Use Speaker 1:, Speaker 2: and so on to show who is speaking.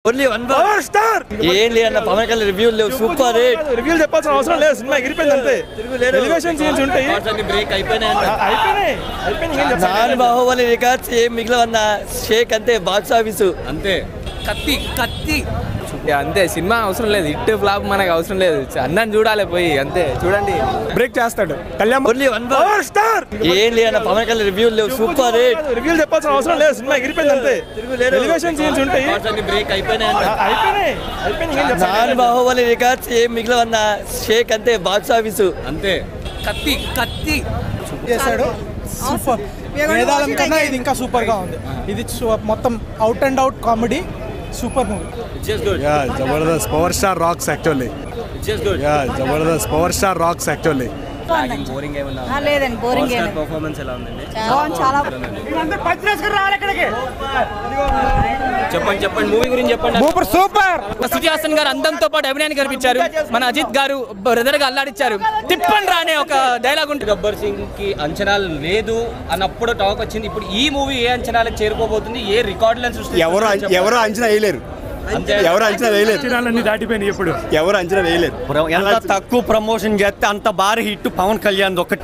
Speaker 1: only one star ఏం లేదన్న పవన్ కళ్యాణ్ రివ్యూలు లేవు సూపర్ హిట్
Speaker 2: రివ్యూలు చెప్పాల్సిన అవసరం లేదు సినిమా ఎగిరిపోయింది అంతే ఎలివేషన్ సీన్స్ ఉంటాయి
Speaker 1: బ్రేక్
Speaker 2: అయిపోయినాయి
Speaker 1: నాన్ బాహుబలి రికార్డ్స్ ఏం మిగిలిన షేక్ అంతే బాక్స్ ఆఫీసు
Speaker 3: అంతే కత్తి కత్తి అంతే సినిమా అవసరం లేదు హిట్ ఫ్లాప్ మనకు అవసరం లేదు అన్నని చూడాలి పోయి అంతే చూడండి
Speaker 2: బ్రేక్ చేస్తాడు కళ్యాణ్
Speaker 1: ఓన్లీ వన్ స్టార్ ఏం లేదన్న పవన్ కళ్యాణ్ రివ్యూలు లేవు సూపర్ హిట్
Speaker 2: రివ్యూలు చెప్పాల్సిన అవసరం లేదు సినిమా ఎగిరిపోయింది అంతే ఎలివేషన్ సీన్స్ ఉంటాయి
Speaker 1: బ్రేక్
Speaker 2: అయిపోయినాయి
Speaker 1: నాన్ బాహుబలి రికార్డ్స్ ఏం మిగిలిన షేక్ అంతే బాక్స్ ఆఫీసు
Speaker 3: అంతే కత్తి కత్తి
Speaker 4: చేశాడు సూపర్ వేదాలం కన్నా ఇది ఇంకా సూపర్ గా ఉంది ఇది మొత్తం out and out comedy super movie
Speaker 2: జబర్దస్త్ పవర్ స్టార్ రాక్స్ యాక్చువల్లీ జబర్దస్త్ పవర్ స్టార్ రాక్స్ యాక్చువల్లీ
Speaker 5: లేదండి బోరింగ్
Speaker 1: పర్ఫార్మెన్స్ ఎలా ఉందండి
Speaker 5: చాలా
Speaker 3: చెప్పండి మూవీ గురించి చెప్పండి
Speaker 4: సూపర్
Speaker 3: శృతి హాసన్ గారు అందంతో పాటు అభినయాన్ని కనిపించారు మన అజిత్ గారు బ్రదర్ గా అల్లాడిచ్చారు తిప్పండి రానే ఒక డైలాగ్ ఉంటుంది
Speaker 6: గబ్బర్ సింగ్ కి అంచనాలు లేదు అన్నప్పుడు టాక్ వచ్చింది ఇప్పుడు ఈ మూవీ ఏ అంచనాలకు చేరుకోబోతుంది ఏ రికార్డులను సృష్టిస్తుంది
Speaker 7: ఎవరు అంచనా వేయలేరు ఎవరు అంచనా వేయలేరు
Speaker 2: దాటిపోయినాయి ఇప్పుడు
Speaker 7: ఎవరు అంచనా వేయలేరు
Speaker 1: ఎంత తక్కువ ప్రమోషన్ చేస్తే అంత భారీ హిట్ పవన్ కళ్యాణ్ ఒకటి